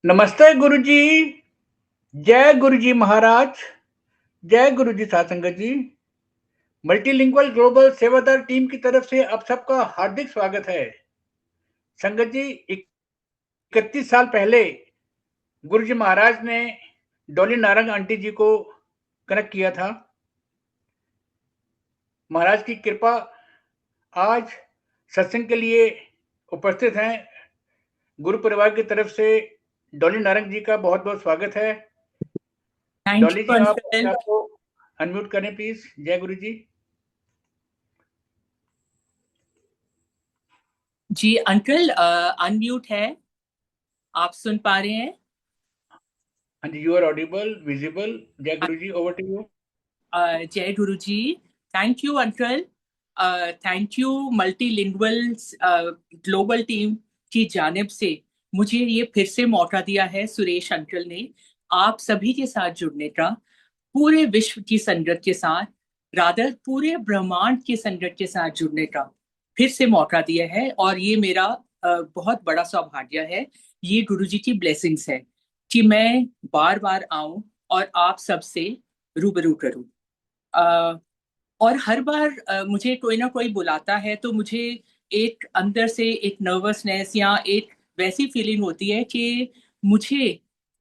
नमस्ते गुरुजी। जय गुरुजी महाराज। जय गुरुजी साध संगत जी। मल्टीलिंगुअल ग्लोबल सेवादार टीम की तरफ से आप सबका हार्दिक स्वागत है। संगत जी, 31 साल पहले गुरुजी महाराज ने डॉली नारंग आंटी जी को कनेक्ट किया था। महाराज की कृपा आज सत्संग के लिए उपस्थित हैं। गुरु परिवार की तरफ से डॉली नारंग जी का बहुत बहुत स्वागत है। थैंक डॉली यू जी, आप अपने अंकल। आप को अनम्यूट करें प्लीज। जय गुरु जी। जी अंकल, अनम्यूट है, आप सुन पा रहे हैं? हाँ जी, यू आर ऑडिबल, विजिबल। जय Guru ji, over to you. जय Guru ji. Thank you uncle. Thank you multilingual global team की जानिब से मुझे ये फिर से मौका दिया है सुरेश अंकल ने आप सभी के साथ जुड़ने का, पूरे विश्व की संगत के साथ, रादर पूरे ब्रह्मांड की संगत के साथ जुड़ने का फिर से मौका दिया है। और ये मेरा बहुत बड़ा सौभाग्य है। ये गुरुजी की ब्लेसिंग्स है कि मैं बार बार आऊं और आप सबसे रूबरू करूं। अ, और हर बार मुझे कोई ना कोई बुलाता है तो मुझे एक अंदर से एक नर्वसनेस या एक वैसी फीलिंग होती है कि मुझे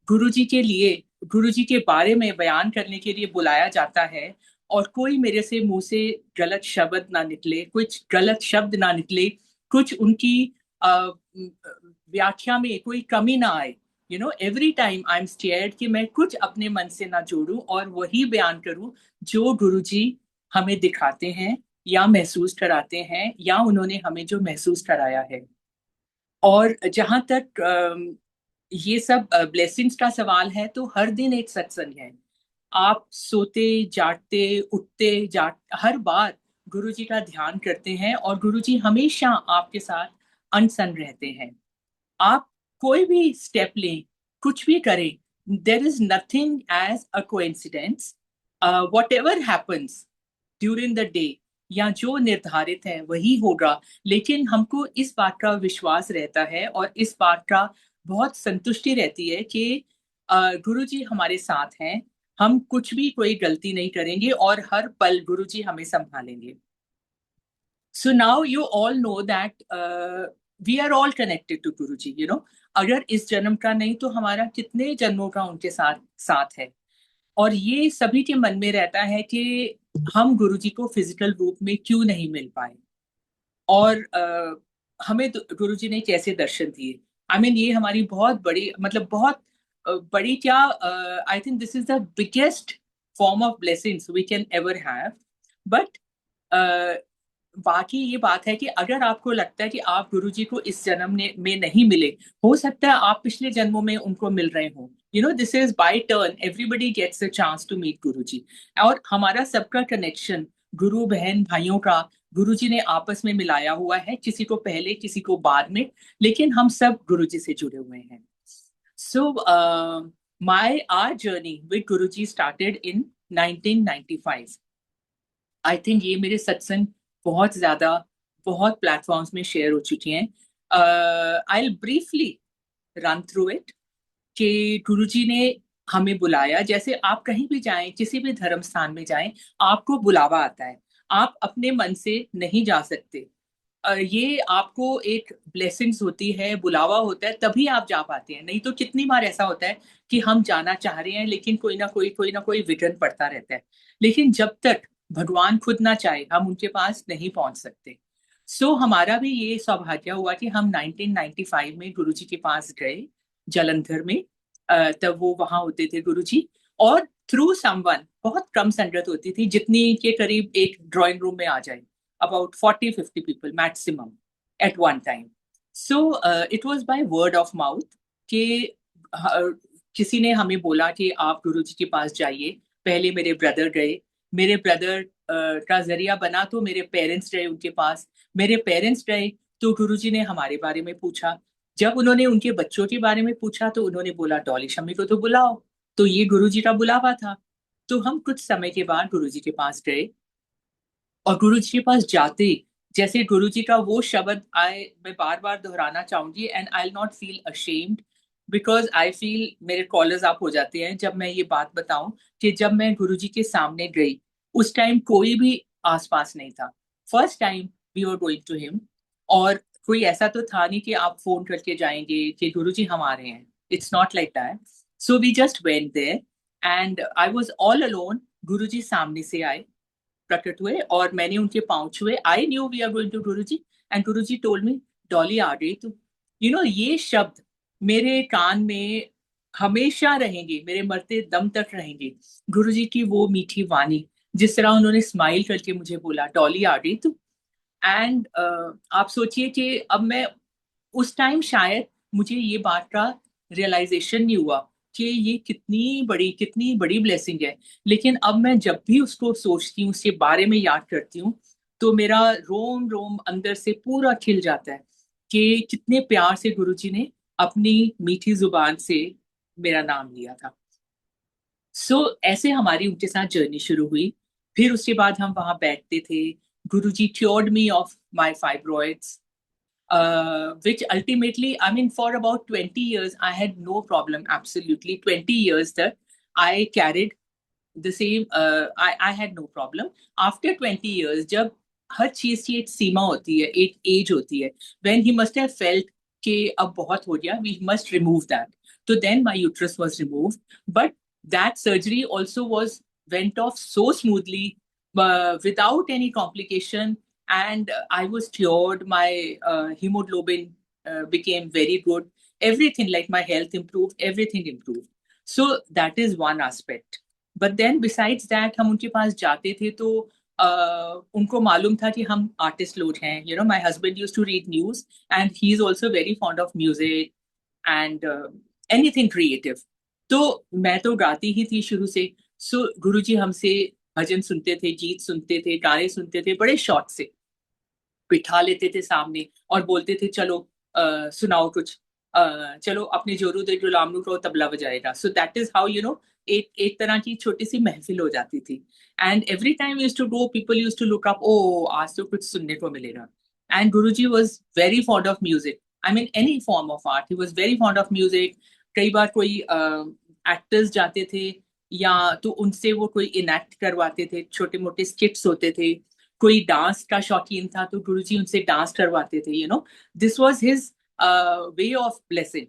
गुरुजी के लिए, गुरुजी के बारे में बयान करने के लिए बुलाया जाता है, और कोई मेरे से मुंह से गलत शब्द ना निकले, कुछ गलत शब्द ना निकले, कुछ उनकी अ, व्याख्या में कोई कमी ना आए। Every time I am scared कि मैं कुछ अपने मन से ना जोड़ूं और वही बयान करूं जो गुरुजी हमें दिखाते हैं या महसूस कराते हैं, या उन्होंने हमें जो महसूस कराया है। और जहां तक ये सब ब्लेसिंग्स का सवाल है, तो हर दिन एक सत्संग है। आप सोते जागते उठते जाग हर बार गुरुजी का ध्यान करते हैं, और गुरुजी हमेशा आपके साथ अनसन रहते हैं। आप कोई भी स्टेप लें, कुछ भी करें, there is nothing as a coincidence. Whatever happens during the day, या जो निर्धारित है वही होगा। लेकिन हमको इस बात का विश्वास रहता है और इस बात का बहुत संतुष्टि रहती है कि गुरु जी हमारे साथ हैं। हम कुछ भी कोई गलती नहीं करेंगे और हर पल गुरु जी हमें संभालेंगे। So now you all know that we are all connected to Guru ji. अगर इस जन्म का नहीं तो हमारा कितने जन्मों का उनके साथ साथ है। और ये सभी के मन में रहता है कि हम गुरुजी को फिजिकल रूप में क्यों नहीं मिल पाए, और हमें गुरुजी ने कैसे दर्शन दिए। ये हमारी बहुत बड़ी, मतलब बहुत बड़ी क्या, I think this is the biggest form of blessings we can ever have. But बाकी ये बात है कि अगर आपको लगता है कि आप गुरुजी को इस जन्म में नहीं मिले, हो सकता है आप पिछले जन्मों में उनको मिल रहे हो। This is by turn, everybody gets a chance to meet Guruji. और हमारा सबका कनेक्शन गुरु बहन भाइयों का गुरुजी ने आपस में मिलाया हुआ है, किसी को पहले किसी को बाद में, लेकिन हम सब गुरुजी से जुड़े हुए हैं। So my our journey with Guruji started in 1995। I think ये मेरे सत्संग बहुत ज्यादा, बहुत प्लेटफॉर्म्स में शेयर हो चुकी हैं। I will briefly run through it कि गुरुजी ने हमें बुलाया। जैसे आप कहीं भी जाएं, किसी भी धर्म स्थान में जाएं, आपको बुलावा आता है, आप अपने मन से नहीं जा सकते। ये आपको एक ब्लेसिंग्स होती है, बुलावा होता है, तभी आप जा पाते हैं। नहीं तो कितनी बार ऐसा होता है कि हम जाना चाह रहे हैं लेकिन कोई ना कोई विघ्न पड़ता रहता है। लेकिन जब तक भगवान खुद ना चाहे, हम उनके पास नहीं पहुंच सकते। सो हमारा भी ये सौभाग्य हुआ कि हम 1995 में गुरुजी के पास गए, जलंधर में। तब वो वहां होते थे गुरुजी। और थ्रू समवन, बहुत कम संगत होती थी, जितनी के करीब एक ड्राइंग रूम में आ जाए, about 40-50 people maximum at one time. So it was by word of mouth कि किसी ने हमें बोला कि आप गुरुजी के पास जाइए। पहले मेरे ब्रदर गए, मेरे ब्रदर का जरिया बना तो मेरे पेरेंट्स गए उनके पास। मेरे पेरेंट्स गए तो गुरुजी ने हमारे बारे में पूछा। जब उन्होंने उनके बच्चों के बारे में पूछा तो उन्होंने बोला डॉली शम्मी को तो बुलाओ। तो ये गुरुजी का बुलावा था। तो हम कुछ समय के बाद गुरुजी के पास गए, और गुरु जी के पास जाते, जैसे गुरु जी का वो शब्द आए, मैं बार बार दोहराना चाहूंगी, and I will not feel ashamed because I feel मेरे कॉलर्स आप हो जाते हैं जब मैं ये बात बताऊं कि जब मैं गुरुजी के सामने गई उस टाइम कोई भी आसपास नहीं था। First time we were going to him, और कोई ऐसा तो था नहीं कि आप फोन करके जाएंगे कि गुरुजी हम आ रहे हैं। It's not like that. So we just went there and I was all alone. Guruji सामने से आए, प्रकट हुए, और मैंने उनके पाँव छुए। I knew we are going to Guruji, and Guruji told me, Dolly आ गई तू। ये शब्द मेरे कान में हमेशा रहेंगे, मेरे मरते दम तक रहेंगे। गुरुजी की वो मीठी वाणी, जिस तरह उन्होंने स्माइल करके मुझे बोला, डॉली आ गई तू। एंड आप सोचिए कि अब मैं उस टाइम शायद मुझे ये बात का रियलाइजेशन नहीं हुआ कि ये कितनी बड़ी ब्लेसिंग है। लेकिन अब मैं जब भी उसको सोचती हूँ, उसके बारे में याद करती हूँ, तो मेरा रोम रोम अंदर से पूरा खिल जाता है कि कितने प्यार से गुरुजी ने अपनी मीठी जुबान से मेरा नाम लिया था। ऐसे हमारी उनके साथ जर्नी शुरू हुई। फिर उसके बाद हम वहां बैठते थे। गुरुजी cured me of my fibroids, which ultimately, I mean, for about 20 years, I had no problem. Absolutely, 20 years that I carried the same. I had no problem. After 20 years, जब हर चीज की एक सीमा होती है, एक एज होती है, when he must have felt कि अब बहुत हो गया, we must remove that. So then my uterus was removed, but that surgery also went off so smoothly, without any complication, and I was cured. My hemoglobin became very good. Everything, like my health improved, everything improved. So that is one aspect. But then besides that हम उनके पास जाते थे तो उनको मालूम था कि हम आर्टिस्ट लोग हैं। My husband used to read news, and he is also very fond of music and anything creative. तो मैं तो गाती ही थी शुरू से। गुरुजी हमसे भजन सुनते थे, गीत सुनते थे, गाने सुनते थे, बड़े शौक से बिठा लेते थे सामने और बोलते थे, चलो सुनाओ कुछ, चलो अपने जोरू दे गुलामनू को तबला बजाएगा। सो दैट इज हाउ एक एक तरह की छोटी सी महफिल हो जाती थी। And every time use to go, people use to look up, ओ आज तो कुछ सुनने को मिलेगा। And Guruji was very fond of music, I mean any form of art, he was very fond of music. कई बार कोई एक्टर्स जाते थे या तो उनसे वो कोई इनैक्ट करवाते थे, छोटे मोटे स्किट्स होते थे। कोई डांस का शौकीन था तो गुरुजी उनसे डांस करवाते थे। This was his way of blessing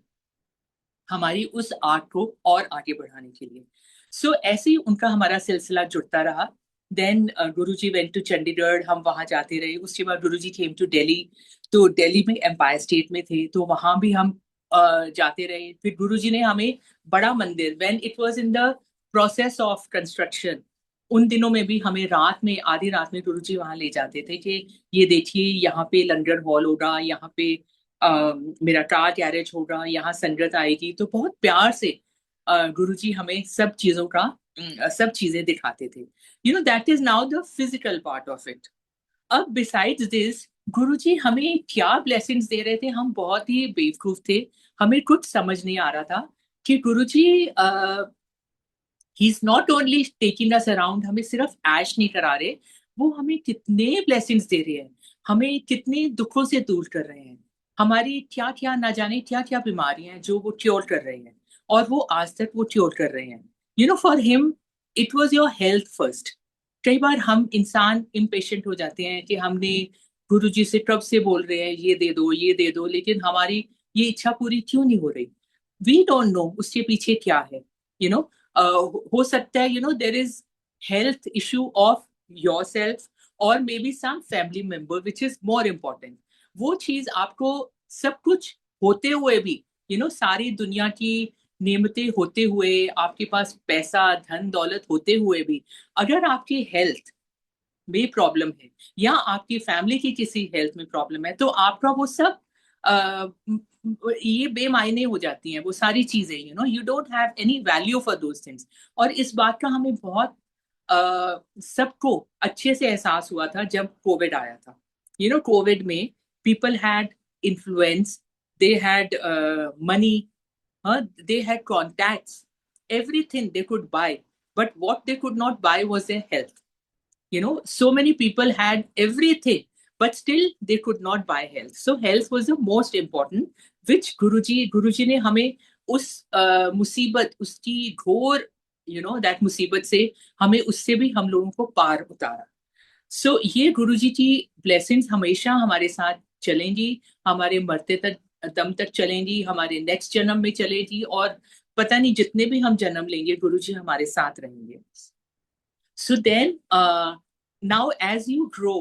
हमारी उस आर्ट को और आगे बढ़ाने के लिए। ऐसे ही उनका हमारा सिलसिला जुड़ता रहा। Then Guruji went to Chandigarh, हम वहां जाते रहे। उसके बाद गुरुजी केम टू दिल्ली, तो दिल्ली में एम्पायर स्टेट में थे तो वहां भी हम जाते रहे। फिर गुरुजी ने हमें बड़ा मंदिर, when it was in the process of construction, उन दिनों में भी हमें रात में, आधी रात में गुरुजी वहां ले जाते थे कि ये देखिए यहाँ पे लंगर हॉल होगा, यहाँ पे मेरा कार गैरेज होगा, यहाँ संगत आएगी। तो बहुत प्यार से गुरुजी हमें सब चीजें दिखाते थे। That is now the physical part of it. अब बिसाइड्स दिस, गुरुजी हमें क्या ब्लेसिंग्स दे रहे थे, हम बहुत ही बेवकूफ थे। हमें कुछ समझ नहीं आ रहा था कि Guruji he is not only taking us around, हमें सिर्फ ऐश नहीं करा रहे, वो हमें कितने ब्लेसिंग्स दे रहे हैं, हमें कितने दुखों से दूर कर रहे हैं। हमारी क्या क्या ना जाने क्या क्या बीमारियां हैं जो वो क्योर कर रहे हैं, और वो आज तक वो क्योर कर रहे हैं। For him it was your health first. कई बार हम इंसान इम्पेशेंट हो जाते हैं कि हमने गुरुजी से कब से बोल रहे हैं ये दे दो ये दे दो, लेकिन हमारी ये इच्छा पूरी क्यों नहीं हो रही। वी डोंट नो उसके पीछे क्या है। यू नो हो सकता है there is health issue of yourself, और maybe some family member which is more important. वो चीज आपको सब कुछ होते हुए भी, सारी दुनिया की नेमतें होते हुए, आपके पास पैसा धन दौलत होते हुए भी, अगर आपकी हेल्थ में प्रॉब्लम है या आपकी फैमिली की किसी हेल्थ में प्रॉब्लम है, तो आपका वो सब अ, ये बेमायने हो जाती हैं वो सारी चीजें। You don't have any value for those things. और इस बात का हमें बहुत सबको अच्छे से एहसास हुआ था जब कोविड आया था। कोविड में people had influence, they had money, they had contacts, everything they could buy, but what they could not buy was their health. So many people had everything, but still they could not buy health. So health was the most important, which guruji ne hame उस मुसीबत, उसकी घोर that मुसीबत से हमें, उससे भी हम लोगों को पार उतारा। सो ये गुरुजी की ब्लेसिंग्स हमेशा हमारे साथ चलेंगी, हमारे मरते तक, दम तक चलेंगी, हमारे नेक्स्ट जन्म में चलेगी, और पता नहीं जितने भी हम जन्म लेंगे गुरुजी हमारे साथ रहेंगे। So then, now as you grow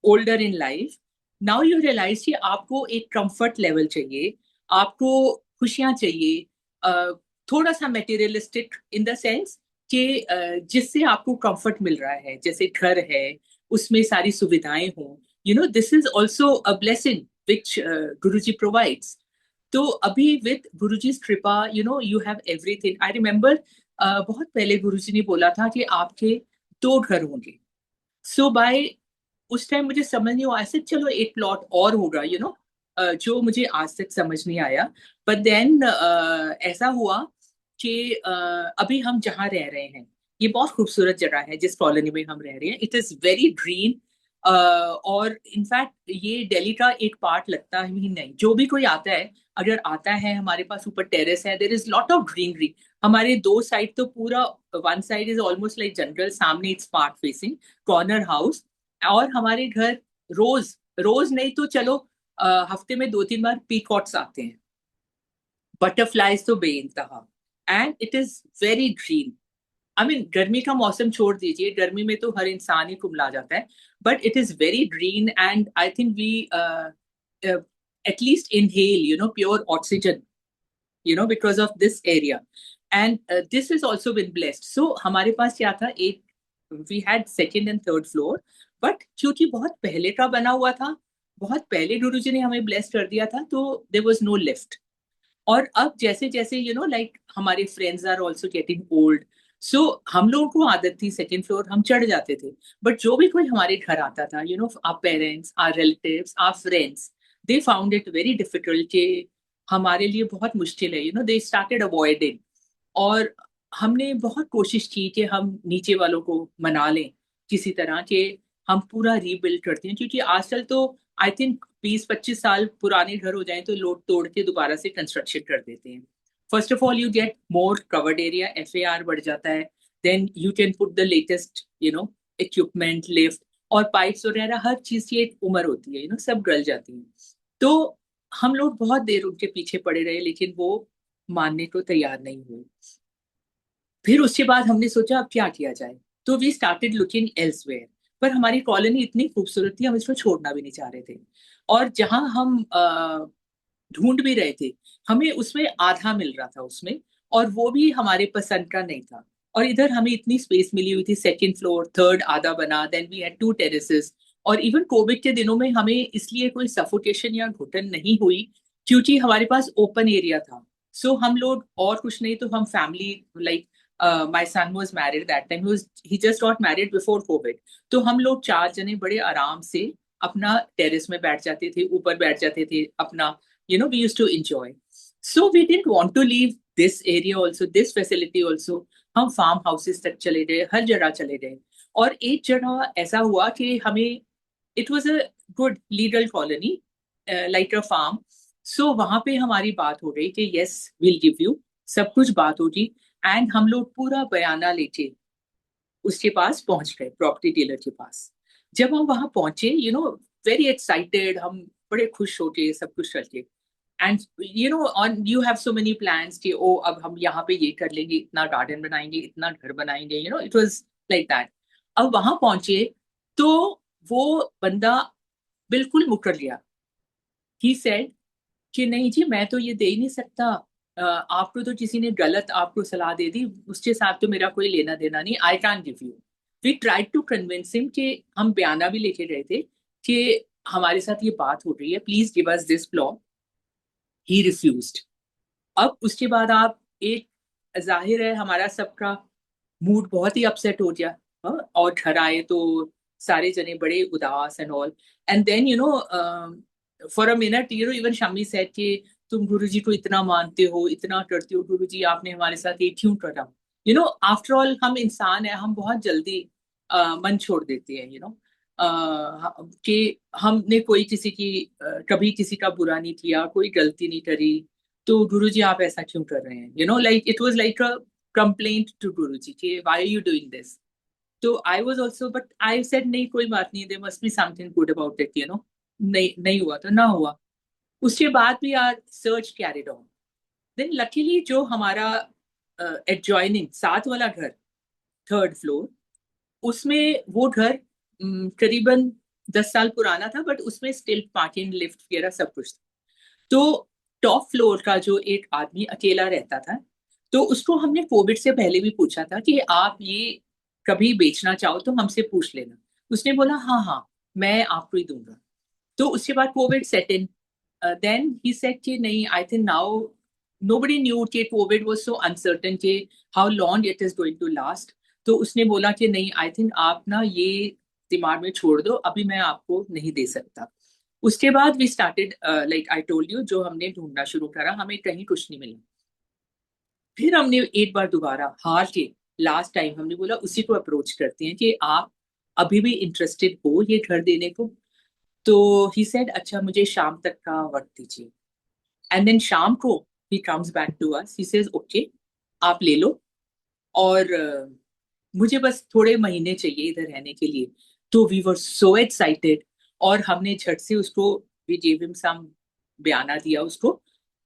older in life, now you realize कि आपको एक comfort level चाहिए, आपको खुशियां चाहिए, थोड़ा सा materialistic in the sense कि जिससे आपको comfort मिल रहा है, जैसे घर है, उसमें सारी सुविधाएं हों, this is also a blessing which Guruji provides. तो अभी with Guruji's कृपा, you have everything. I remember बहुत पहले गुरुजी ने बोला था कि आपके 2 घर होंगे। सो बाय उस टाइम मुझे समझ नहीं हुआ, ऐसे चलो एक प्लॉट और होगा, जो मुझे आज तक समझ नहीं आया। बट देन ऐसा हुआ कि अभी हम जहाँ रह रहे हैं, ये बहुत खूबसूरत जगह है जिस कॉलोनी में हम रह रहे हैं। इट इज वेरी ग्रीन, और इनफैक्ट ये दिल्ली का एक पार्ट लगता ही नहीं। जो भी कोई आता है, अगर आता है, हमारे पास ऊपर टेरेस है, there is lot of greenery. हमारे 2 साइड तो पूरा, one side is almost like jungle, सामने it's park facing corner house. और हमारे घर रोज रोज नहीं तो चलो हफ्ते में 2-3 बार पीकॉक्स आते हैं, बटरफ्लाईज तो बेइंतहा, and it is very green. I mean गर्मी का मौसम छोड़ दीजिए, गर्मी में तो हर इंसान ही कुमला जाता है, but it is very green, and I think we at least inhale pure oxygen because of this area. And this has also been blessed. So हमारे पास क्या था, एक, we had second and third floor, but क्योंकि बहुत पहले का बना हुआ था, बहुत पहले गुरुजी ने हमें ब्लेस कर दिया था, तो there was no lift. और अब जैसे जैसे लाइक हमारे friends are also getting old, so हम लोगों को आदत थी सेकेंड फ्लोर हम चढ़ जाते थे। बट जो भी कोई हमारे घर आता था, our parents, our relatives, our friends, they found it very difficult कि हमारे लिए बहुत मुश्किल है, दे स्टार्टेड अवॉइडिंग। और हमने बहुत कोशिश की कि हम नीचे वालों को मना लें किसी तरह के, हम पूरा रीबिल्ड करते हैं, क्योंकि आजकल तो आई थिंक 20-25 साल पुराने घर हो जाए तो लोग तोड़ के दोबारा से कंस्ट्रक्शन कर देते हैं। First of all you get more covered area, FAR बढ़ जाता है, then you can put the latest equipment, lift और पाइप्स वगैरह, हर चीज की एक उम्र होती है, सब गल जाती है। तो हम लोग बहुत देर उनके पीछे पड़े रहे, लेकिन वो मानने को तैयार नहीं हुए। फिर उसके बाद हमने सोचा अब क्या किया जाए, तो वी स्टार्टेड लुकिंग एल्सवेयर। पर हमारी कॉलोनी इतनी खूबसूरत थी, हम इसको छोड़ना भी नहीं चाह रहे थे। और जहां हम ढूंढ भी रहे थे, हमें उसमें आधा मिल रहा था उसमें, और वो भी हमारे पसंद का नहीं था। और इधर हमें इतनी स्पेस मिली हुई थी, सेकंड फ्लोर, थर्ड आधा बना, देन वी हैड 2 टेरेसेस। और इवन कोविड के दिनों में हमें इसलिए कोई सफोकेशन या घुटन नहीं हुई, क्योंकि हमारे पास ओपन एरिया था। सो हम लोग, और कुछ नहीं तो हम family, like my son was married that time, he just got married before COVID। तो हम लोग 4 जने बड़े आराम से अपना टेरेस में बैठ जाते थे, ऊपर बैठ जाते थे अपना, we used to enjoy। So we didn't want to leave this area also, this facility also। हम फार्म हाउसेस तक चले गए, हर जगह चले गए। और एक जगह ऐसा हुआ कि हमें, it was a good legal colony, like a farm. So वहां पे हमारी बात हो गई कि यस विल गिव यू, सब कुछ बात होगी। एंड हम लोग पूरा बयाना लेके उसके पास पहुंच गए, प्रॉपर्टी डीलर के पास। जब हम वहां पहुंचे, वेरी एक्साइटेड, हम बड़े खुश हो गए सब कुछ करके। And on you have so many plans कि ओ अब हम यहाँ पे ये कर लेंगे, इतना गार्डन बनाएंगे, इतना घर बनाएंगे, इट वाज लाइक दैट। अब वहां पहुंचे तो वो बंदा बिल्कुल मुकर गया। ही सेड कि नहीं जी, मैं तो ये दे ही नहीं सकता, आपको तो किसी ने गलत आपको सलाह दे दी, उसके साथ तो मेरा कोई लेना देना नहीं, I can give you. We tried to convince him, कि हम बयाना भी लेके गए थे कि हमारे साथ ये बात हो रही है, please give us this plot. He refused. अब उसके बाद आप एक, जाहिर है हमारा सबका मूड बहुत ही अपसेट हो गया। और घर आए तो सारे जने बड़े उदास and all. And then for a minute even Shammi said कि तुम गुरुजी को इतना मानते हो, इतना करते हो, गुरुजी आपने हमारे साथ ये क्यों करा। आफ्टर ऑल हम इंसान है, हम बहुत जल्दी मन छोड़ देते हैं, कि हमने कोई किसी की कभी किसी का बुरा नहीं किया, कोई गलती नहीं करी। तो गुरुजी आप ऐसा क्यों कर रहे हैं, you know, like it was like a complaint to Guruji कि why are you doing this. तो I was also, but I said नहीं कोई बात नहीं, there must be something good about it, you know. नहीं नहीं हुआ तो ना हुआ. उसके बाद भी our search carried on. Then luckily जो हमारा एडजॉइनिंग साथ वाला घर, थर्ड फ्लोर, उसमें वो घर करीबन 10 साल पुराना था, बट उसमें स्टिल पार्किंग लिफ्ट वगैरह सब कुछ था. तो टॉप फ्लोर का जो एक आदमी अकेला रहता था, तो उसको हमने कोविड से पहले भी पूछा था कि आप ये कभी बेचना चाहो तो हमसे पूछ लेना. उसने बोला हाँ हाँ, मैं आपको ही दूंगा. तो उसके बाद Covid set in. Then he said कि नहीं, I think now nobody knew कि कोविड वाज सो अनसर्टेन कि how long it is going to last. तो उसने बोला कि नहीं, आई थिंक आप ना ये दिमाग में छोड़ दो, अभी मैं आपको नहीं दे सकता. उसके बाद we started, like I told you, जो हमने ढूंढना शुरू करा, हमें कहीं कुछ नहीं मिला. फिर हमने एक बार दोबारा हार के, लास्ट टाइम हमने बोला उसी को अप्रोच करते हैं कि आप अभी भी इंटरेस्टेड हो ये घर देने को. तो ही सेड अच्छा मुझे शाम तक का वक्त दीजिए. एंड देन शाम को ही comes back to us, he says okay, आप ले लो, और मुझे बस थोड़े महीने चाहिए इधर रहने के लिए. तो वी वर सो एक्साइटेड, और हमने झट से उसको, वी गेव हिम सम बयाना दिया उसको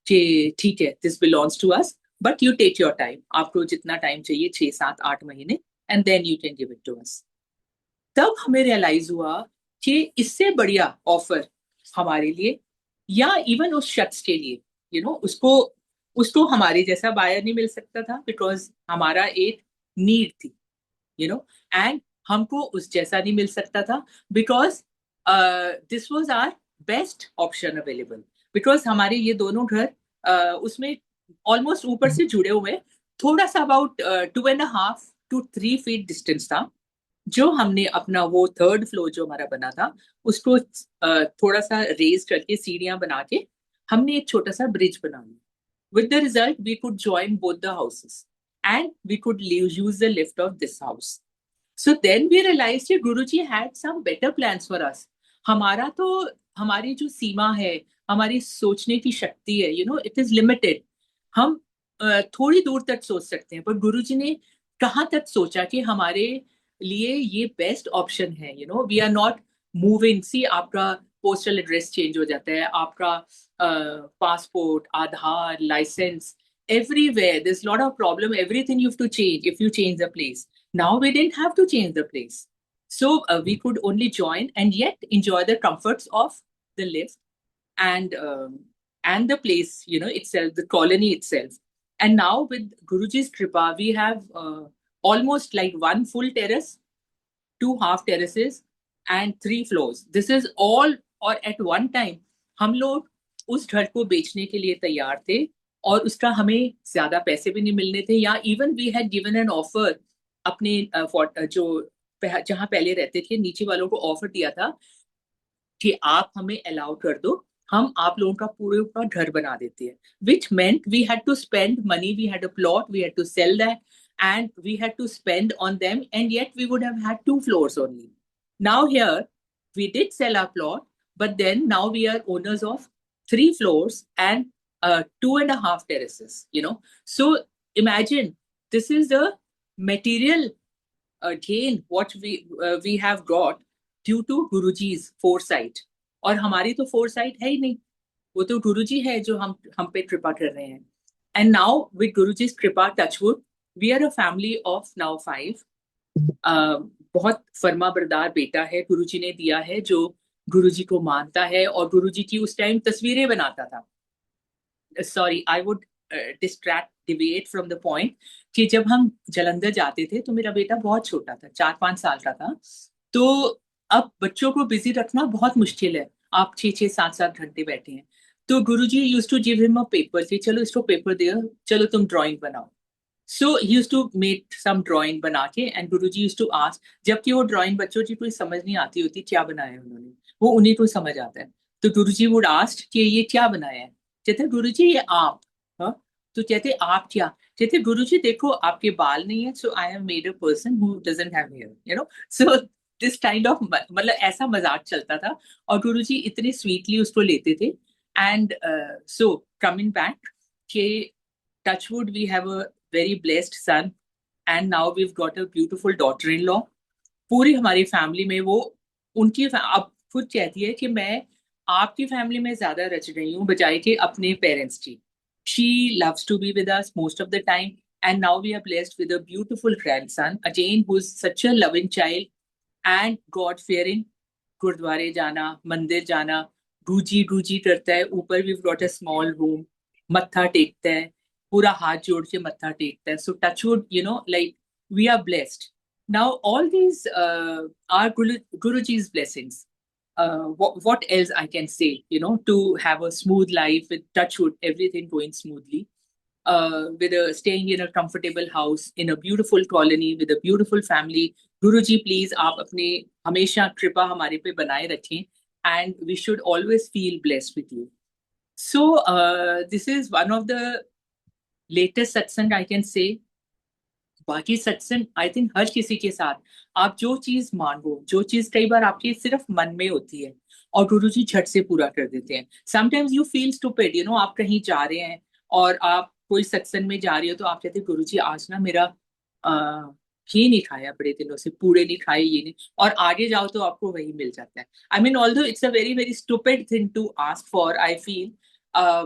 कि ठीक है, this belongs to us, but you take your time, आपको जितना टाइम चाहिए, 6 7 8 महीने, and then you can give it to us. तब हमें रियलाइज हुआ कि इससे बढ़िया ऑफर हमारे लिए, या इवन उस शख्स के लिए, यू नो, उसको उसको हमारे जैसा बायर नहीं मिल सकता था, बिकॉज हमारा एक नीड थी, यू नो. एंड हमको उस जैसा नहीं मिल सकता था, because this was our best option available. Because हमारे ये दोनों घर उसमें ऑलमोस्ट ऊपर से जुड़े हुए, थोड़ा सा अबाउट 2.5 to 3 feet डिस्टेंस था. जो हमने अपना वो थर्ड फ्लोर जो हमारा बना था, उसको थोड़ा सा रेज करके, सीढ़ियां बना के, हमने एक छोटा सा ब्रिज बना लिया. With the result, we could join both the houses, and we could use the lift of this house. So then we realized that Guruji had some better plans for us. हमारा तो, हमारी जो सीमा है, हमारी सोचने की शक्ति है, you no, it is limited. हम थोड़ी दूर तक सोच सकते हैं, पर गुरुजी ने कहाँ तक सोचा कि हमारे लिए ये बेस्ट ऑप्शन है. You know, we are not moving. See, आपका पोस्टल एड्रेस चेंज हो जाता है, आपका passport, Aadhaar, license, everywhere there's a lot of problem, everything you have to change if you change the place. Now we didn't have to change the place. So we could only join and yet enjoy the comforts of the lift, and the place, you know, itself, the colony itself. And now with Guruji's kripa, we have almost like one full terrace, two half terraces, and 3 floors. This is all, or at one time हम लोग उस घर को बेचने के लिए तैयार थे, और उसका हमें ज्यादा पैसे भी नहीं मिलने थे, या even we had given an offer अपने जो जहाँ पहले रहते थे नीचे वालों को ऑफर दिया था कि आप हमें अलाउ कर दो, हम आप लोगों का पूरे का घर बना देते हैं. Which meant we had to spend money, we had a plot, we had to sell that, and we had to spend on them, and yet we would have had 2 floors only. Now here we did sell our plot, but then now we are owners of 3 floors and 2.5 terraces, you know. So imagine, this is the material gain what we have got due to Guruji's foresight. और हमारी तो foresight है ही नहीं, वो तो गुरुजी है जो हम पे कृपा कर रहे हैं. And now with Guruji's कृपा, touchwood, we are a family of now 5. बहुत फर्मा बरदार बेटा है गुरुजी ने दिया है, जो गुरुजी को मानता है और गुरुजी की उस टाइम तस्वीरें बनाता था. Sorry, I would distract, deviate from the point कि जब हम जलंधर जाते थे तो मेरा बेटा बहुत छोटा था, 4 5 साल का था. तो अब बच्चों को बिजी रखना बहुत मुश्किल है, आप 6 6 7 7 घंटे बैठे हैं. तो Guruji used to give him a paper कि चलो इसको पेपर दे, चलो तुम ड्राइंग बनाओ. So he used to make some drawing बना के, and Guruji used to ask, जबकि वो ड्राइंग बच्चों की कोई समझ नहीं आती होती क्या बनाया है उन्होंने, वो उन्हीं को समझ आता है. तो गुरुजी वुड आस्क कि ये क्या बनाया है. कहते गुरुजी ये आप. हाँ, तो कहते आप क्या. कहते गुरुजी देखो आपके बाल नहीं है, so I have made a person who doesn't have hair, you know. So this kind of, मतलब ऐसा मजाक चलता था, और गुरुजी इतने स्वीटली उसको लेते थे. एंड सो कमिंग बैक, कि touchwood we have a very blessed son and now we've got a beautiful daughter-in-law. पूरी हमारी फैमिली में वो अब खुद कहती है कि मैं आपकी फैमिली में ज्यादा रच रही हूँ बजाय के अपने पेरेंट्स की. She loves to be with us most of the time and now we are blessed with a beautiful grandson again who is such a loving child and God fearing. गुरुद्वारे जाना, मंदिर जाना, रूजी रूजी करता है. ऊपर we got a small room, मत्था टेकता है, पूरा हाथ जोड़ के मत्था टेकता है. So touchwood, like we are blessed. Now, all these are Guruji's blessings. What else I can say, to have a smooth life with touchwood, everything going smoothly, staying in a comfortable house, in a beautiful colony, with a beautiful family. Guruji, please, आप अपने हमेशा कृपा हमारे पे बनाए रखें, and we should always feel blessed with you. So, this is one of the latest satsang I can say. बाकी सत्संग आई थिंक हर किसी के साथ आप जो चीज मांगो, जो चीज कई बार आपकी सिर्फ मन में होती है और गुरुजी झट से पूरा कर देते हैं. समटाइम्स यू फील स्टूपिड, आप कहीं जा रहे हैं और आप कोई सत्संग में जा रही हो तो आप कहते हैं गुरुजी आज ना मेरा ये नहीं खाया, बड़े दिनों से पूरे नहीं खाए, ये नहीं, और आगे जाओ तो आपको वही मिल जाता है. I mean although it's a very very stupid thing to ask for, I feel,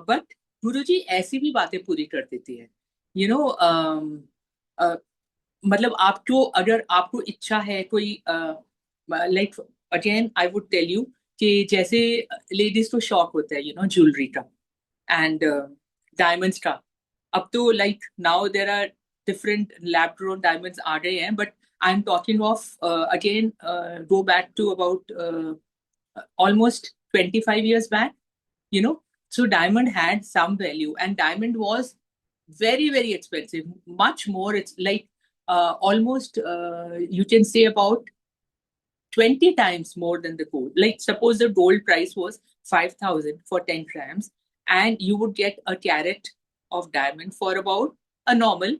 but Guruji ऐसी भी बातें पूरी कर देती है. यू नो मतलब आपको, अगर आपको इच्छा है कोई, like again I would tell you कि जैसे लेडीज को शौक होता है ज्वेलरी का एंड डायमंड्स का. अब तो like now there are different lab grown diamonds आ गए हैं, but I am talking of again go back to about almost 25 years back, so diamond had some value and diamond was very, very expensive, much more. It's like almost, you can say about 20 times more than the gold. Like suppose the gold price was 5,000 for 10 grams and you would get a carat of diamond for about a normal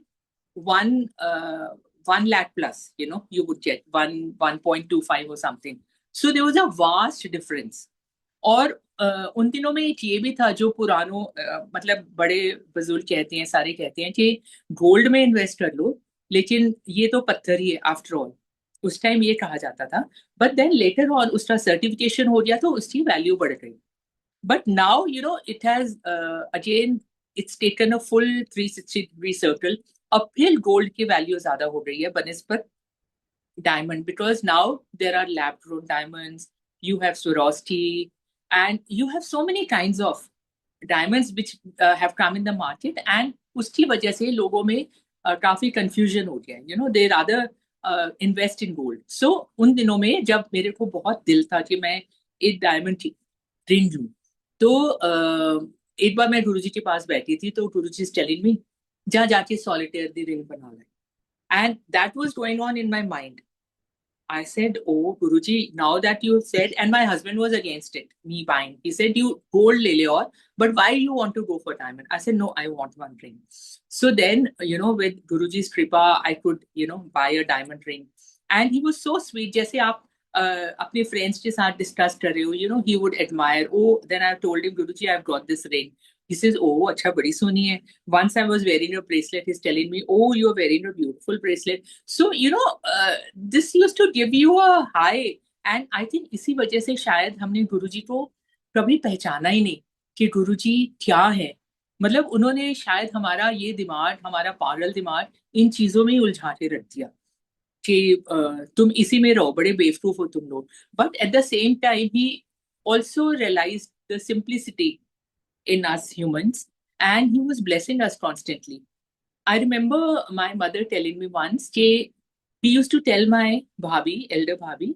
1 lakh plus, you would get 1.25 or something. So there was a vast difference. और उन दिनों में एक ये भी था जो पुरानों मतलब बड़े बुजुर्ग कहते हैं, सारे कहते हैं कि गोल्ड में इन्वेस्ट कर लो, लेकिन ये तो पत्थर ही है आफ्टर ऑल. उस टाइम ये कहा जाता था, बट देन लेटर ऑन उसका सर्टिफिकेशन हो गया तो उसकी वैल्यू बढ़ गई. But now it has again it's taken a full 360 degree circle. अब फिर गोल्ड की वैल्यू ज्यादा हो गई है बनस्पत diamond, because now there are lab grown diamonds, you have Swarovski, and you have so many kinds of diamonds which have come in the market, and उसकी वजह से लोगों में काफी confusion हो गया है. They rather invest in gold. So उन दिनों में जब मेरे को बहुत दिल था कि मैं एक डायमंड रिंग लूं, तो एक बार मैं गुरुजी के पास बैठी थी तो गुरुजी इज टेलिंग मी जा जाके सॉलिटेयर दी रिंग बना ले. And that was going on in my mind. I said, "Oh, Guruji, now that you said," and my husband was against it, me buying. He said, "You gold le le aur, but why you want to go for diamond?" I said, "No, I want one ring." So then, with Guruji's kripa, I could, buy a diamond ring. And he was so sweet. जैसे आप अपने friends के साथ discuss कर रहे हो, he would admire. Oh, then I told him, Guruji, I've got this ring. He says, "Oh, अच्छा बड़ी सोनी है." Once I was wearing a bracelet, he's telling me, "Oh, you're wearing a beautiful bracelet." So, this used to give you a high. And I think इसी वजह से शायद हमने गुरुजी को कभी पहचाना ही नहीं कि गुरुजी क्या है. मतलब उन्होंने शायद हमारा ये दिमाग, हमारा पागल दिमाग इन चीजों में ही उलझा के रख दिया कि तुम इसी में रहो, बड़े बेवकूफ हो तुम लोग. But at the same time he also realized the simplicity in us humans, and he was blessing us constantly. I remember my mother telling me once that he used to tell my bhabhi, elder bhabhi,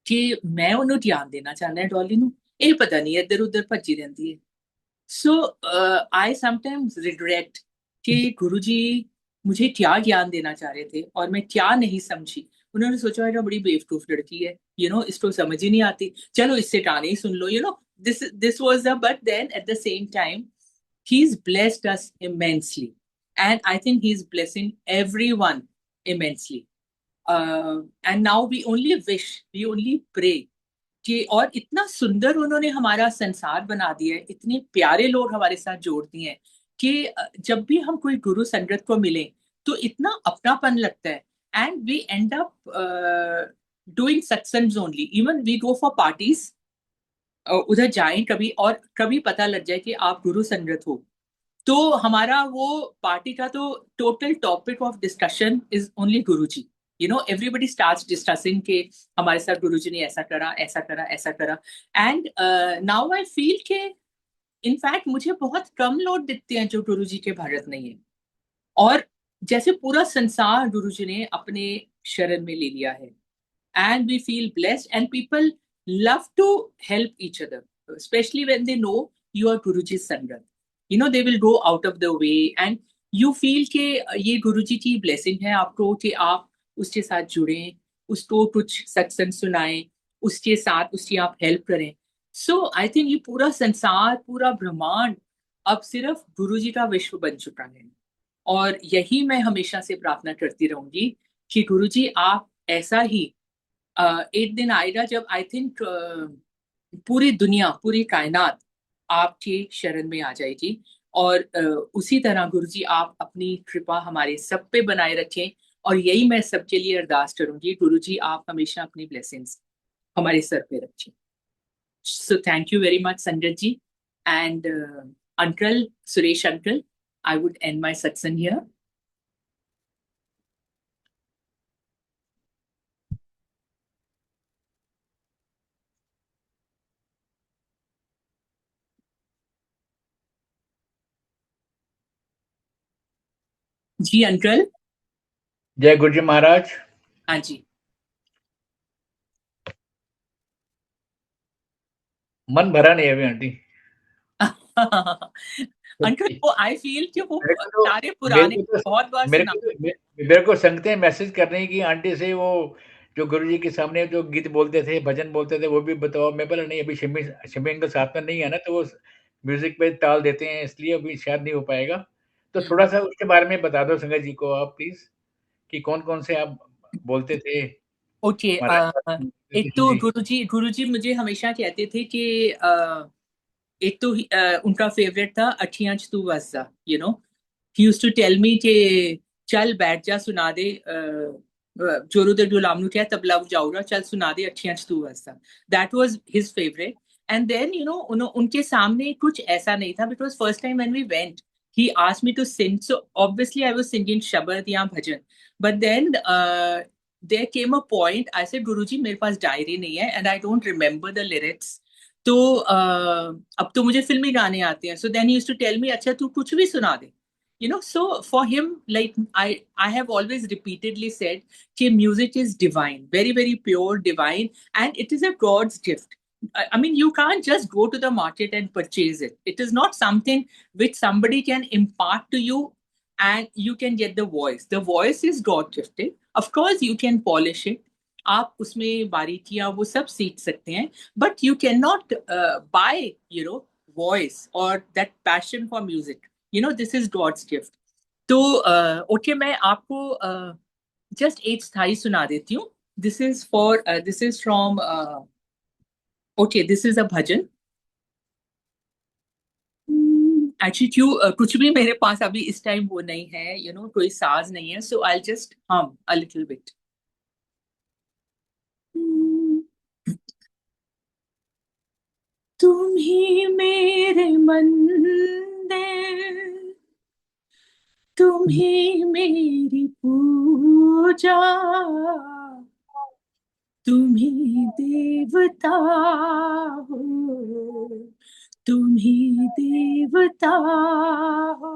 कि मैं उन्हें ध्यान देना चाहना है डॉली ਨੂੰ, ਇਹ ਪਤਾ ਨਹੀਂ ਇੱਧਰ ਉੱਧਰ ਭੱਜੀ ਰਹਿੰਦੀ है. So I sometimes regret कि गुरुजी मुझे क्या ज्ञान देना चाह रहे थे और मैं क्या नहीं समझी. उन्होंने सोचा है बड़ी बेवकूफ लड़की है, इसको समझ ही नहीं आती, चलो इससे गाने ही सुन लो. This was the, but then at the same time he's blessed us immensely, and I think he's blessing everyone immensely. And now we only pray कि, और इतना सुंदर उन्होंने हमारा संसार बना दिया है, इतने प्यारे लोग हमारे साथ जोड़ दिए हैं कि जब भी हम कोई गुरु संगत को मिले तो इतना अपनापन लगता है, and we end up doing satsangs only, even we go for parties, उधर जाएं कभी और कभी पता लग जाए कि आप गुरु संगत हो, तो हमारा वो पार्टी का तो total topic of discussion is only Guruji. Everybody starts discussing के हमारे साथ गुरुजी ने ऐसा करा, ऐसा करा, ऐसा करा। एंड नाउ आई फील के इनफैक्ट मुझे बहुत कम लोग दिखते हैं जो गुरुजी के भगत नहीं है, और जैसे पूरा संसार गुरुजी ने अपने शरण में ले लिया है। And we feel blessed, and people love to help each other, especially when they know you are Guruji's sangat. They will go out of the way, and you feel कि ये गुरुजी की blessing है आपको कि आप उसके साथ जुड़ें, उसको कुछ सत्संग सुनाएं, उसके साथ उसकी आप हेल्प करें। सो आई थिंक ये पूरा संसार, पूरा ब्रह्मांड अब सिर्फ गुरुजी का विश्व बन चुका है, और यही मैं हमेशा से प्रार्थना करती रहूंगी कि गुरुजी आप ऐसा ही एक दिन आएगा जब आई थिंक पूरी दुनिया, पूरी कायनात आपके शरण में आ जाएगी, और उसी तरह गुरुजी आप अपनी कृपा हमारे सब पे बनाए रखें, और यही मैं सबके लिए अरदास करूंगी, गुरुजी आप हमेशा अपनी ब्लेसिंग्स हमारे सर पे रखें। So thank you very much sangat ji, and uncle Suresh uncle, I would end my satsang here. जी अंकल। जय गुरु जी महाराज। हाँ जी। मन भरा नहीं अभी आंटी। अंकल वो आई फील कि वो मेरे को तो सारे मेरे पुराने को तो बहुत बार मेरे सुना। को तो मेरे को संगतें मैसेज कर रही कि आंटी से वो जो गुरुजी के सामने जो गीत बोलते थे, भजन बोलते थे, वो भी बताओ। मैं बोला नहीं, अभी शम्मी शम्मी अंकल साथ में नहीं है ना, तो वो म्यूजिक पे ताल देते हैं, इसलिए अभी शायद नहीं हो पाएगा। तो थोड़ा सा उसके बारे में बता दो संगत जी को आप प्लीज, कि कौन कौन से आप बोलते थे ओके। महाराज साहब बोलते थे। एक हाँ तो जी। गुरुजी मुझे हमेशा कहते थे कि एक तो उनका फेवरेट था अठियां तू वसा, he used to tell me कि चल बैठ जा सुना दे, जोरू दे गुलाम नु क्या तबला बजाऊंगा, चल सुना दे अठियां तू वसा। That was his favourite. And then उनके सामने कुछ ऐसा नहीं था, because first time when we went he asked me to sing, so obviously I was singing shabad या bhajan, but then there came a point I said गुरुजी मेरे पास diary नहीं है and I don't remember the lyrics, तो अब तो मुझे फिल्मी गाने आते हैं। So then used to tell me अच्छा तू कुछ भी सुना दे, so for him like I have always repeatedly said कि music is divine, very very pure divine, and it is a God's gift. I mean, you can't just go to the market and purchase it. It is not something which somebody can impart to you and you can get the voice. The voice is God gifted. Of course, you can polish it. आप उसमें बारीकियां वो सब सीख सकते हैं, but you cannot buy, voice or that passion for music. This is God's gift. तो okay, मैं आपको जस्ट एक स्थाई सुना देती हूँ. This is from okay, this is a bhajan. Actually क्यों कुछ भी मेरे पास अभी इस टाइम वो नहीं है, कोई साज नहीं है, सो आई जस्ट हम अ लिटिल बिट. तुम ही मेरे मंदिर, तुम ही मेरी पूजा, तुम ही देवता हो, तुम ही देवता हो,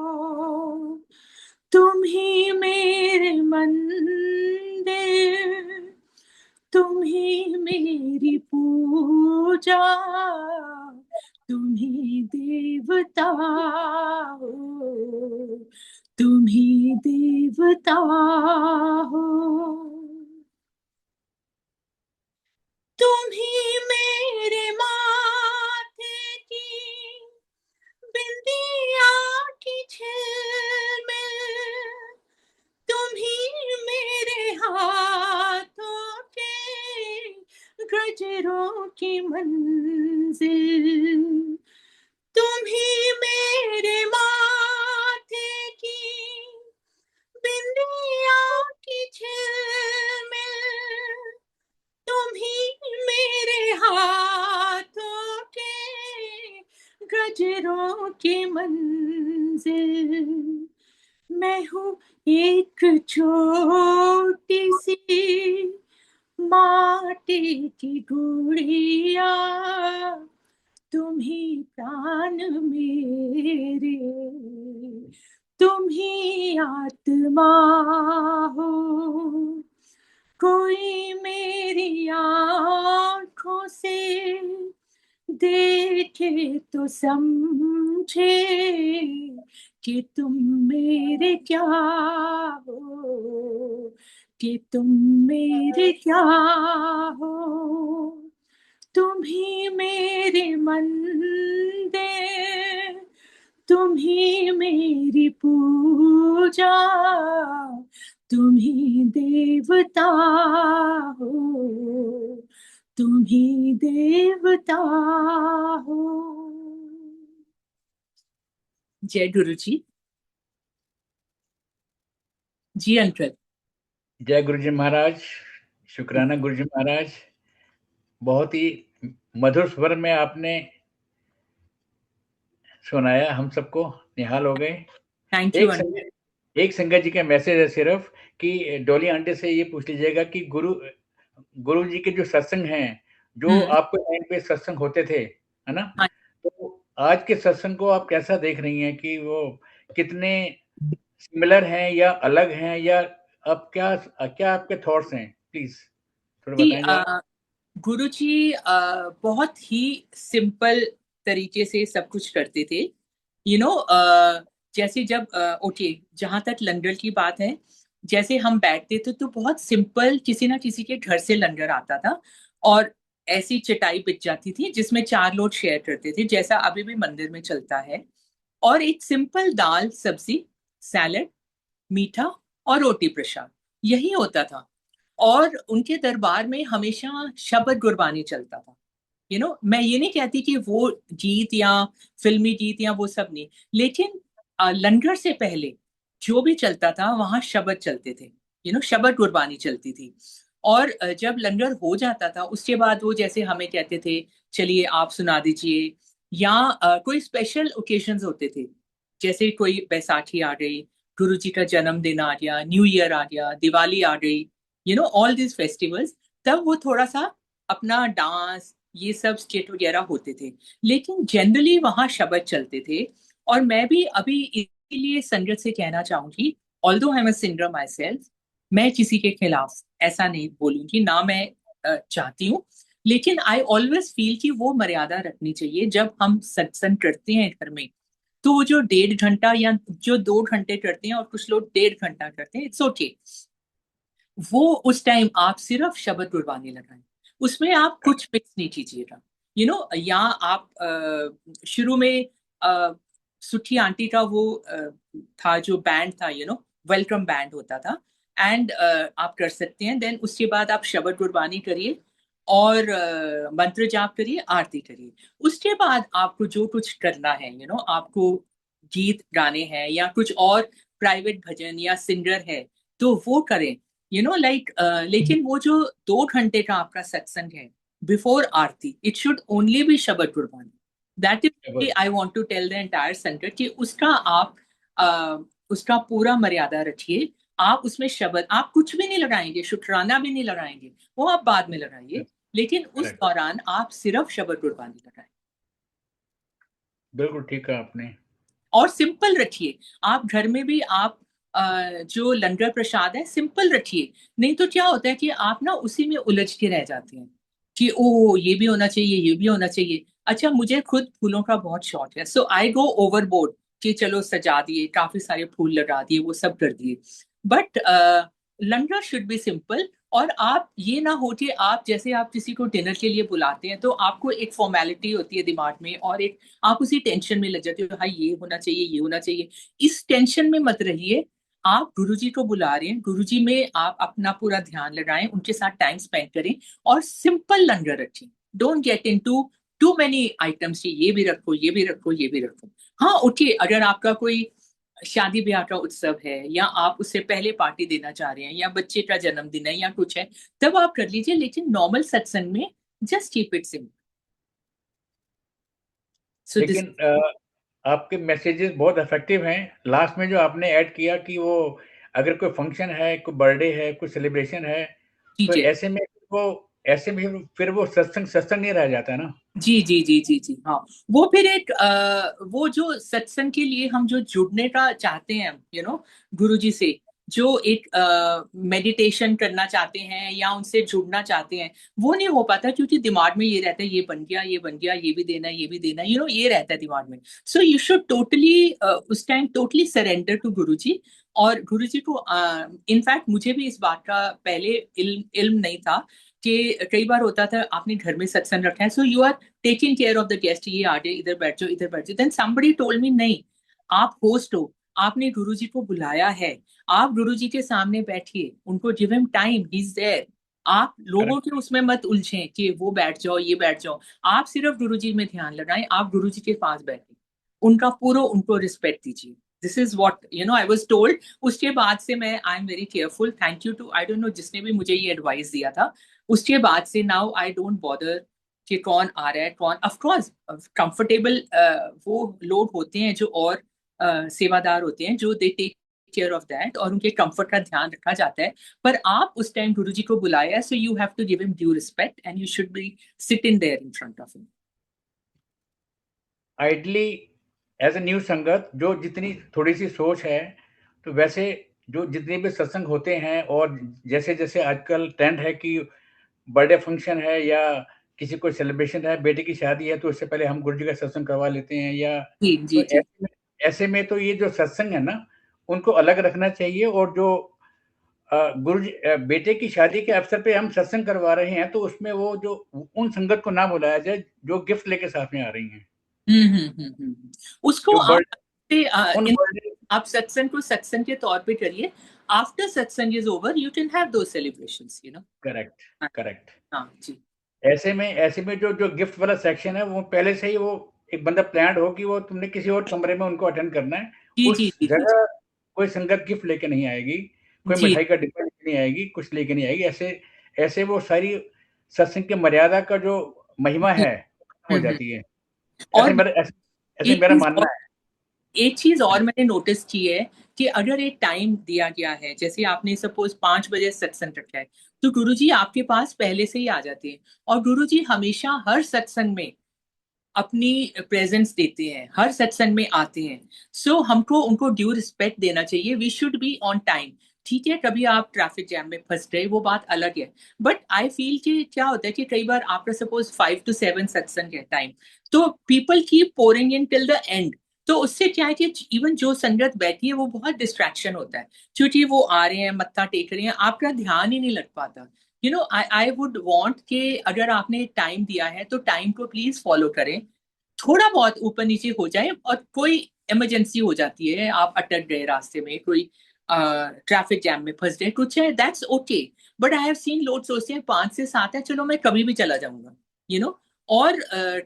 तुम ही मेरे मंदिर, तुम ही मेरी पूजा, तुम ही देवता हो, तुम ही देवता हो, तुम ही मेरे माथे की बिंदिया की झिलमिल, तुम ही मेरे हाथों के गजरों की मंजिल, तुम ही मेरे माथे दुनिया की झिलमिल तुम ही मेरे हाथों के गजरों की मंजिल। मैं हूँ एक छोटी सी माटी की गुड़िया, तुम ही प्राण मेरे, तुम ही आत्मा हो। कोई मेरी आंखों से देखे तो समझे कि तुम मेरे क्या हो, कि तुम मेरे क्या हो। तुम ही मेरे मंदिर, तुम ही मेरी पूजा, तुम ही देवता हो, तुम ही देवता हो। जय गुरु जी। जी अंकल। जय गुरु जी महाराज। शुक्राना गुरु जी महाराज। बहुत ही मधुर स्वर में आपने सुनाया, हम सबको निहाल हो गए। थैंक यू एक अंकल। एक संगत जी का मैसेज है सिर्फ कि डॉली आंटी से ये पूछ लीजिएगा कि गुरु जी के जो सत्संग हैं, जो आपके टाइम पे सत्संग होते थे, है ना? हाँ। तो आज के सत्संग को आप कैसा देख रही हैं कि वो कितने सिमिलर हैं या अलग हैं, या अब क्या क्या आपके थॉट्स हैं? प्लीज थोड़ा जी बताएं जरा। गुरु जी बहुत ही सिंपल तरीके से सब कुछ करते थे। यू नो जैसे जब ओके, जहां तक लंगर की बात है, जैसे हम बैठते थे तो बहुत सिंपल किसी ना किसी के घर से लंगर आता था, और ऐसी चटाई बिछ जाती थी जिसमें चार लोग शेयर करते थे, जैसा अभी भी मंदिर में चलता है। और एक सिंपल दाल सब्जी, सैलेड, मीठा और रोटी प्रसाद, यही होता था। और उनके दरबार में हमेशा शबद गुरबानी चलता था। मैं ये नहीं कहती कि वो गीत या फिल्मी गीत या वो सब नहीं, लेकिन लंगर से पहले जो भी चलता था वहां शबद चलते थे। शबद गुरबानी चलती थी। और जब लंगर हो जाता था उसके बाद वो जैसे हमें कहते थे, चलिए आप सुना दीजिए। या कोई स्पेशल ओकेजन्स होते थे, जैसे कोई बैसाखी आ गई, गुरु जी का जन्मदिन आ गया, न्यू ईयर आ गया, दिवाली आ गई, ऑल दिस फेस्टिवल्स, तब वो थोड़ा सा अपना डांस ये सब स्टेट वगैरह होते थे। लेकिन जनरली वहां शब्द चलते थे। और मैं भी अभी इसीलिए संगत से कहना चाहूंगी, although I am a singer my self, मैं किसी के खिलाफ ऐसा नहीं बोलूंगी, ना मैं चाहती हूँ। लेकिन आई ऑलवेज फील कि वो मर्यादा रखनी चाहिए। जब हम सत्संग करते हैं घर में, तो वो जो 1.5 घंटा या जो 2 घंटे करते हैं, और कुछ लोग 1.5 घंटा करते हैं, इट्स ओके। वो उस टाइम आप सिर्फ शब्द गुरबानी लगाएं, उसमें आप कुछ मिक्स नहीं कीजिएगा। या आप शुरू में सुखी आंटी का वो था जो बैंड था, वेलकम बैंड होता था। एंड आप कर सकते हैं, देन उसके बाद आप शब्द गुरबानी करिए और मंत्र जाप करिए, आरती करिए। उसके बाद आपको जो कुछ करना है, आपको गीत गाने हैं या कुछ और प्राइवेट भजन या सिंगर है, तो वो करें। लाइक लेकिन वो जो 2 घंटे का आपका सत्संग है before aarti, it should only be shabad Gurbani. That is I want to tell the entire sangat कि उसका आप उसका पूरा मर्यादा रखिए। आप उसमें शब्द, आप कुछ भी नहीं लगाएंगे, शुक्राना भी नहीं लगाएंगे, वो आप बाद में लगाइए, लेकिन उस करेक्ट। दौरान आप सिर्फ शबद गुरबानी लगाएं। बिल्कुल ठीक कहा आपने। और सिंपल रखिए। आप घर में भी आप जो लंगर प्रसाद है सिंपल रखिए। नहीं तो क्या होता है कि आप ना उसी में उलझ के रह जाते हैं कि ओ ये भी होना चाहिए, ये भी होना चाहिए। अच्छा, मुझे खुद फूलों का बहुत शौक है, सो आई गो ओवरबोर्ड कि चलो सजा दिए, काफी सारे फूल लगा दिए, वो सब कर दिए। But langar should be simple. और आप ये ना हो कि आप जैसे आप किसी को डिनर के लिए बुलाते हैं तो आपको एक फॉर्मेलिटी होती है दिमाग में, और एक आप उसी टेंशन में लग जाते हो, हाँ ये होना चाहिए, ये होना चाहिए। इस टेंशन में मत रहिए। आप गुरुजी को बुला रहे हैं, गुरुजी में आप अपना पूरा ध्यान लगाएं, उनके साथ टाइम स्पेंड करें और सिंपल लंगर रखें। Don't get into two many items कि ये भी रखो, ये भी रखो, ये भी रखो। हाँ ओके, अगर आपका कोई शादी ब्याह का उत्सव है, या आप उससे पहले पार्टी देना चाह रहे हैं, या बच्चे का जन्मदिन है, या कुछ है, तब आप कर लीजिए, लेकिन नॉर्मल सत्संग में just keep it simple. So this. लेकिन आपके मैसेजेस बहुत इफेक्टिव हैं। लास्ट में जो आपने ऐड किया कि वो अगर कोई फंक्शन है, कोई बर्थडे है, कोई सेलिब्रेशन है, तो जी वो ऐसे में फिर वो सत्संग सत्संग नहीं रह जाता है ना। जी जी जी जी जी, हाँ। वो फिर एक वो जो सत्संग के लिए हम जो जुड़ने का चाहते हैं, गुरु जी से, जो एक मेडिटेशन करना चाहते हैं या उनसे जुड़ना चाहते हैं, वो नहीं हो पाता, क्योंकि दिमाग में ये रहता है, ये बन गया, ये बन गया, ये भी देना, ये भी देना, ये रहता है दिमाग में। सो यू शुड टोटली उस time totally surrender to Guru जी। और गुरु जी को इनफैक्ट मुझे भी इस बात का पहले इल्म नहीं था, कि कई बार होता था आपने घर में सत्संग रखा है, so you are taking care of the guest, ये आ गए, इधर बैठ जाओ, इधर बैठ जाओ। देन समबडी टोल्ड मी, नहीं, आप होस्ट हो, आपने गुरुजी को बुलाया है, आप गुरुजी के सामने बैठिए, उनको give him time, he is there. आप लोगों करेक्ट। के उसमें मत उलझें कि वो बैठ जाओ, ये बैठ जाओ। आप सिर्फ गुरुजी में ध्यान लगाएं, आप गुरुजी के पास बैठिए, उनका पूरा उनको रिस्पेक्ट दीजिए। This is what I was told. उसके बाद से मैं I am very careful. Thank you too, I don't know जिसने भी मुझे ये एडवाइस दिया था। उसके बाद से नाउ आई डोंट बॉदर कि कौन आ रहा है, कौन, ऑफ कोर्स कंफर्टेबल वो लोग होते हैं जो और सेवादार होते हैं, जो they take care of that, और उनके कंफर्ट का ध्यान रखा जाता है। पर आप उस टाइम गुरुजी को बुलाया, so you have to give him due respect and you should be sit in there in front of him. Ideally as a new sangat जो जितनी थोड़ी सी सोच है, तो वैसे जो जितने भी सत्संग होते हैं, और जैसे जैसे आजकल ट्रेंड है कि बर्थडे फंक्शन है या किसी को सेलिब्रेशन है, बेटे की शादी है, तो उससे पहले हम गुरु जी का सत्संग करवा लेते हैं, या जी तो जी जी ऐसे में तो ये जो सत्संग है ना, उनको अलग रखना चाहिए। और जो बेटे की शादी के अवसर पे हम सत्संग करवा रहे हैं, तो उसमें वो जो उन संगत को ना बुलाया जाए जो गिफ्ट लेके साथ में आ रही हैं। उसको जो आप बर्ड उन इन, बर्थडे आप सत्संग को सत्संग के तौर पे करिए। आफ्टर सत्संग is over, you can have दो सेलिब्रेशंस, करेक्ट, करेक्ट। हाँ जी ऐसे में जो जो गिफ्ट वाला सेक्शन है, वो पहले से ही वो एक बंदा प्लान हो कि वो तुमने किसी और कमरे में उनको अटेंड करना है। जी उस जी जी जी जगह कोई संगत गिफ्ट लेके नहीं आएगी, कोई जी मिठाई का डिब्बा लेके नहीं आएगी, कुछ लेके नहीं आएगी। ऐसे ऐसे वो सारी सत्संग की मर्यादा का जो महिमा हम्म, है, खत्म हो हम्म। जाती है। और ऐसे एक मेरा चीज मानना और है। एक चीज हाँ और जी। मैंने नोटिस की है, कि अगर एक टाइम दिया गया है, जैसे आपने सपोज 5 बजे सत्संग रखा है, तो गुरुजी आपके पास पहले से ही आ जाते हैं, और गुरुजी हमेशा हर सत्संग में अपनी प्रेजेंस देते हैं, हर सत्संग में आते हैं। सो हमको उनको ड्यू रिस्पेक्ट देना चाहिए, we should be on time. ठीक है, कभी आप ट्रैफिक जैम में फंस गए, वो बात अलग है। बट आई फील कि क्या होता है कि कई बार आपका सपोज 5 to 7 सत्संग है टाइम, तो people keep pouring in till the end. तो उससे क्या है कि इवन जो संगत बैठी है, वो बहुत डिस्ट्रैक्शन होता है, क्योंकि वो आ रहे हैं, मत्था टेक रहे हैं, आपका ध्यान ही नहीं लग पाता। आई वुड वांट कि अगर आपने टाइम दिया है, तो टाइम को प्लीज फॉलो करें। थोड़ा बहुत ऊपर नीचे हो जाए, और कोई इमरजेंसी हो जाती है, आप अटक गए रास्ते में, कोई ट्रैफिक जैम में फंस गए, कुछ है, that's okay. But I have seen लोग सोचते हैं 5 से 7 है, चलो मैं कभी भी चला जाऊंगा, यू नो और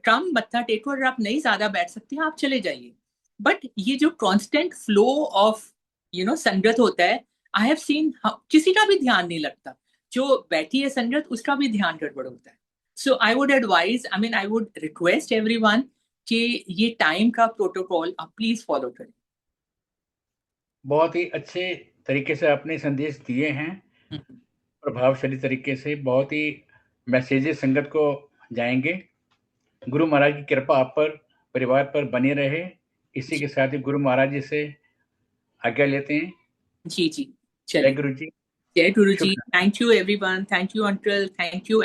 कम मत्था टेको, अगर आप नहीं ज्यादा बैठ सकते हैं, आप चले जाइए। बट ये जो कांस्टेंट फ्लो ऑफ संगत होता है, आई हैव सीन किसी का भी ध्यान नहीं लगता, जो बैठी है संगत उसका भी ध्यान गड़बड़ होता है। So I would advise, I would request everyone कि ये टाइम का प्रोटोकॉल आप प्लीज फॉलो करें। बहुत ही अच्छे तरीके से आपने संदेश दिए हैं, हम्म, प्रभावशाली तरीके से। बहुत ही मैसेजेस संगत को जाएंगे। गुरु महाराज की कृपा आप पर, परिवार पर बनी रहे। इसी जी के साथ ही गुरु महाराज जी से आज्ञा लेते हैं। जी जी, जय चलिए। गुरु जी। जय गुरु शुभ जी, thank you everyone, thank you uncle, thank you.